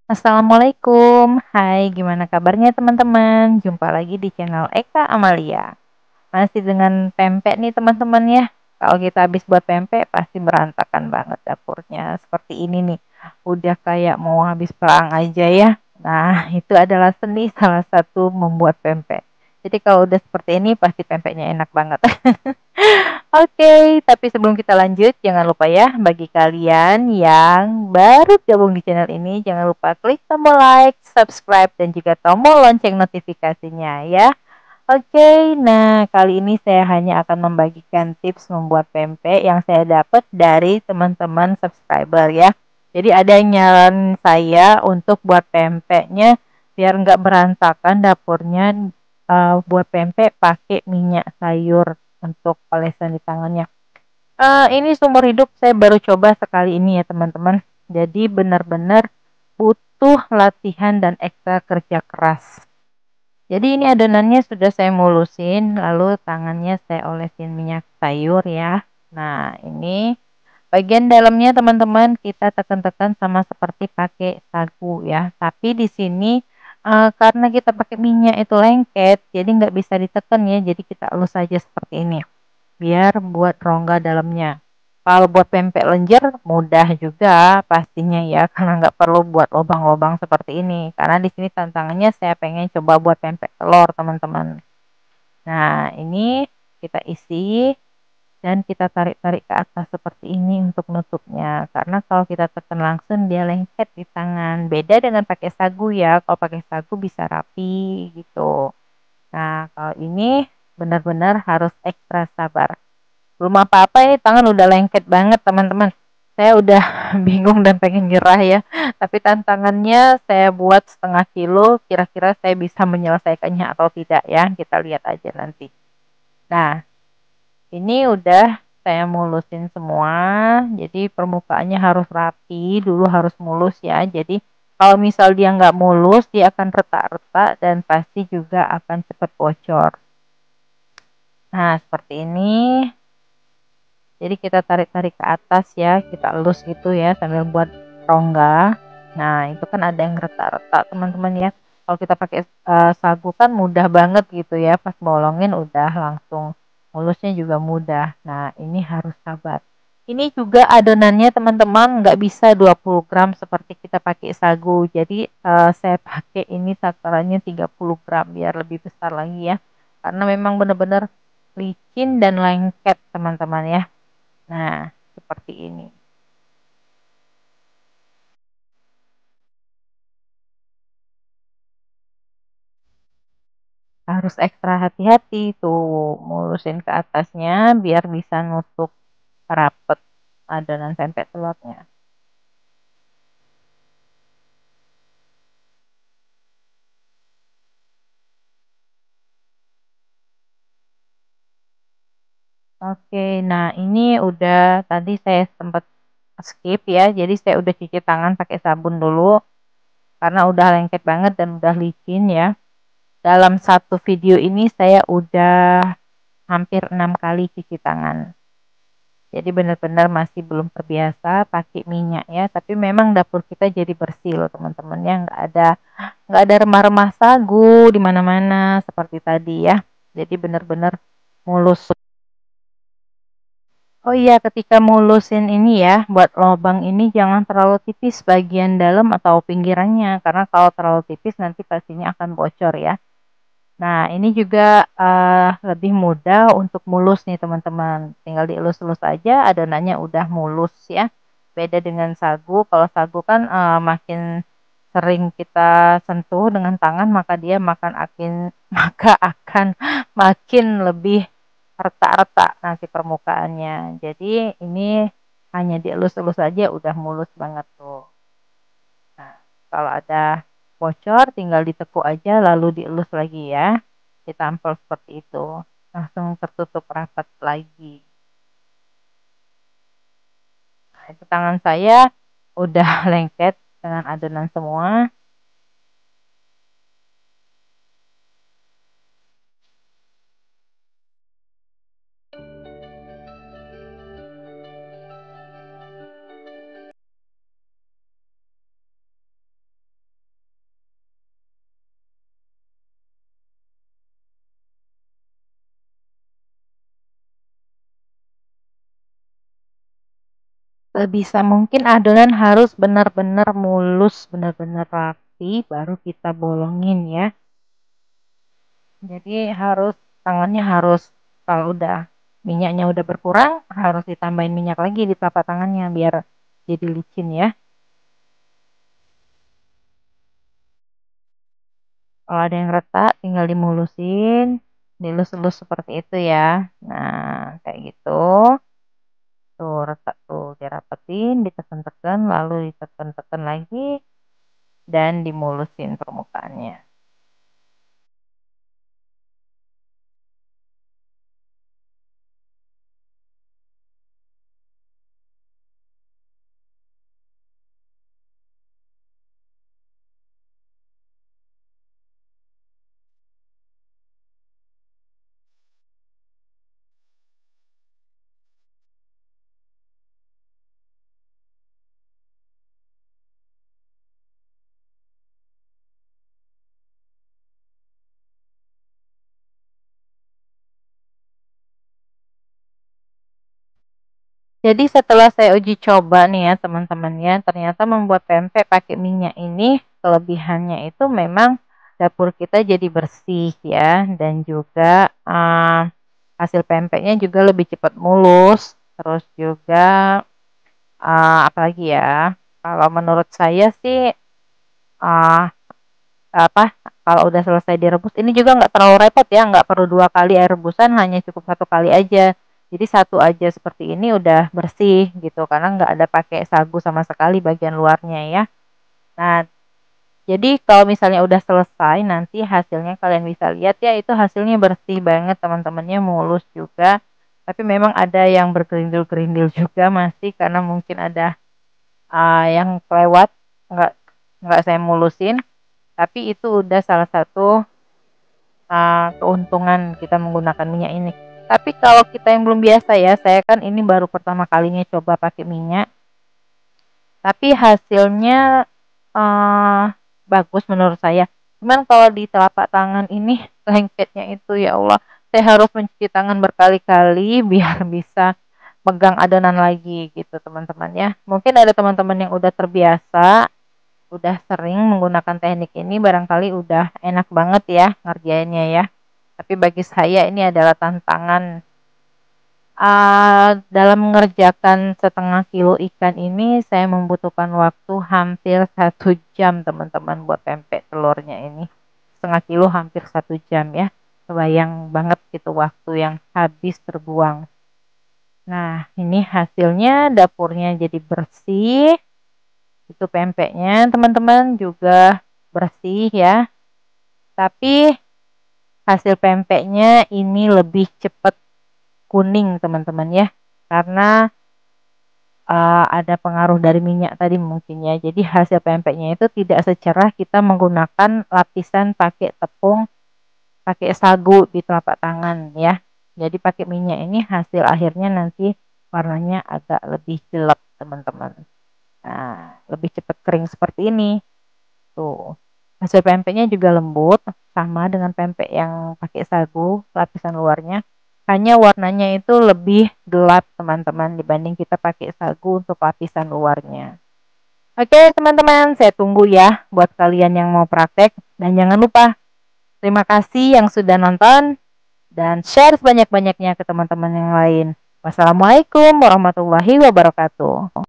Assalamualaikum. Hai, gimana kabarnya teman-teman? Jumpa lagi di channel Eka Amalia. Masih dengan pempek nih teman-teman ya. Kalau kita habis buat pempek pasti berantakan banget dapurnya. Seperti ini nih. Udah kayak mau habis perang aja ya. Nah, itu adalah seni salah satu membuat pempek. Jadi kalau udah seperti ini pasti pempeknya enak banget. Oke, tapi sebelum kita lanjut, jangan lupa ya, bagi kalian yang baru gabung di channel ini, jangan lupa klik tombol like, subscribe, dan juga tombol lonceng notifikasinya ya. Oke, nah kali ini saya hanya akan membagikan tips membuat pempek yang saya dapat dari teman-teman subscriber ya. Jadi ada yang nyaranin saya untuk buat pempeknya biar nggak berantakan dapurnya, buat pempek pakai minyak sayur untuk olesan di tangannya. Ini seumur hidup saya baru coba sekali ini ya teman-teman. Jadi benar-benar butuh latihan dan ekstra kerja keras. Jadi ini adonannya sudah saya mulusin, lalu tangannya saya olesin minyak sayur ya. Nah, ini bagian dalamnya teman-teman kita tekan-tekan sama seperti pakai sagu ya. Tapi di sini karena kita pakai minyak itu lengket, jadi nggak bisa ditekan ya. Jadi kita elus saja seperti ini biar buat rongga dalamnya. Kalau buat pempek lenjer mudah juga pastinya ya, karena nggak perlu buat lubang-lubang seperti ini. Karena di sini tantangannya saya pengen coba buat pempek telur teman-teman. Nah ini kita isi dan kita tarik-tarik ke atas seperti ini untuk nutupnya. Karena kalau kita tekan langsung dia lengket di tangan. Beda dengan pakai sagu ya, kalau pakai sagu bisa rapi gitu. Nah kalau ini benar-benar harus ekstra sabar. Belum apa-apa ya, tangan udah lengket banget teman-teman. Saya udah bingung dan pengen nyerah ya. Tapi tantangannya saya buat setengah kilo, kira-kira saya bisa menyelesaikannya atau tidak ya. Kita lihat aja nanti. Nah, ini udah saya mulusin semua. Jadi permukaannya harus rapi, dulu harus mulus ya. Jadi kalau misal dia nggak mulus, dia akan retak-retak dan pasti juga akan cepat bocor. Nah, seperti ini. Jadi kita tarik-tarik ke atas ya, kita elus gitu ya sambil buat rongga. Nah, itu kan ada yang retak-retak teman-teman ya. Kalau kita pakai sagu kan mudah banget gitu ya, pas bolongin udah langsung. Mulusnya juga mudah. Nah, ini harus sabar. Ini juga adonannya teman-teman nggak bisa 20 gram seperti kita pakai sagu. Jadi saya pakai ini takarannya 30 gram biar lebih besar lagi ya. Karena memang benar-benar licin dan lengket teman-teman ya. Nah, seperti ini. Harus ekstra hati-hati tuh mulusin ke atasnya biar bisa nutup rapet adonan pempek telurnya. Oke, nah ini udah tadi saya sempat skip ya. Jadi saya udah cuci tangan pakai sabun dulu karena udah lengket banget dan udah licin ya. Dalam satu video ini saya udah hampir 6 kali cuci tangan. Jadi benar-benar masih belum terbiasa pakai minyak ya, tapi memang dapur kita jadi bersih loh teman-teman ya, nggak ada remah-remah sagu di mana-mana seperti tadi ya. Jadi benar-benar mulus. Oh iya, ketika mulusin ini ya, buat lubang ini jangan terlalu tipis bagian dalam atau pinggirannya, karena kalau terlalu tipis nanti pastinya akan bocor ya. Nah, ini juga lebih mudah untuk mulus nih teman-teman. Tinggal dielus-elus aja adonannya udah mulus ya. Beda dengan sagu, kalau sagu kan makin sering kita sentuh dengan tangan maka dia makan akin maka akan makin lebih retak-retak nanti permukaannya. Jadi ini hanya dielus-elus aja udah mulus banget tuh. Nah, kalau ada bocor tinggal ditekuk aja lalu dielus lagi ya. Ditampel seperti itu. Langsung tertutup rapat lagi. Nah, itu tangan saya udah lengket dengan adonan semua. Sebisa mungkin adonan harus benar-benar mulus, benar-benar rapi, baru kita bolongin ya. Jadi harus tangannya harus, kalau udah minyaknya udah berkurang, harus ditambahin minyak lagi di telapak tangannya biar jadi licin ya. Kalau ada yang retak tinggal dimulusin, dilus-lus seperti itu ya. Nah, kayak gitu. Tuh retak tuh dirapetin, ditekan-tekan, lalu ditekan-tekan lagi dan dimulusin permukaannya. Jadi setelah saya uji coba nih ya teman-teman ya, ternyata membuat pempek pakai minyak ini kelebihannya itu memang dapur kita jadi bersih ya, dan juga hasil pempeknya juga lebih cepat mulus. Terus juga apalagi ya, kalau menurut saya sih uh, apa kalau udah selesai direbus ini juga nggak terlalu repot ya, nggak perlu 2 kali air rebusan, hanya cukup 1 kali aja. Jadi satu aja seperti ini udah bersih gitu, karena nggak ada pakai sagu sama sekali bagian luarnya ya. Nah, jadi kalau misalnya udah selesai, nanti hasilnya kalian bisa lihat ya, itu hasilnya bersih banget teman-temannya, mulus juga. Tapi memang ada yang bergerindil-gerindil juga masih, karena mungkin ada yang kelewat, nggak nggak saya mulusin. Tapi itu udah salah satu keuntungan kita menggunakan minyak ini. Tapi kalau kita yang belum biasa ya, saya kan ini baru pertama kalinya coba pakai minyak, tapi hasilnya uh, bagus menurut saya. Cuman kalau di telapak tangan ini lengketnya itu ya Allah, saya harus mencuci tangan berkali-kali biar bisa pegang adonan lagi gitu teman-teman ya. Mungkin ada teman-teman yang udah terbiasa, udah sering menggunakan teknik ini, barangkali udah enak banget ya ngerjainnya ya. Tapi bagi saya ini adalah tantangan. Dalam mengerjakan 1/2 kilo ikan ini, saya membutuhkan waktu hampir 1 jam teman-teman buat pempek telurnya ini. 1/2 kilo hampir 1 jam ya. Kebayang banget gitu waktu yang habis terbuang. Nah, ini hasilnya, dapurnya jadi bersih. Itu pempeknya teman-teman juga bersih ya. Tapi hasil pempeknya ini lebih cepat kuning teman-teman ya, karena ada pengaruh dari minyak tadi mungkin ya. Jadi hasil pempeknya itu tidak secerah kita menggunakan lapisan pakai tepung, pakai sagu di telapak tangan ya. Jadi pakai minyak ini hasil akhirnya nanti warnanya agak lebih gelap teman-teman. Nah, lebih cepat kering seperti ini. Tuh. Hasil pempeknya juga lembut, sama dengan pempek yang pakai sagu, lapisan luarnya. Hanya warnanya itu lebih gelap teman-teman dibanding kita pakai sagu untuk lapisan luarnya. Oke teman-teman, saya tunggu ya buat kalian yang mau praktek. Dan jangan lupa, terima kasih yang sudah nonton dan share sebanyak-banyaknya ke teman-teman yang lain. Wassalamualaikum warahmatullahi wabarakatuh.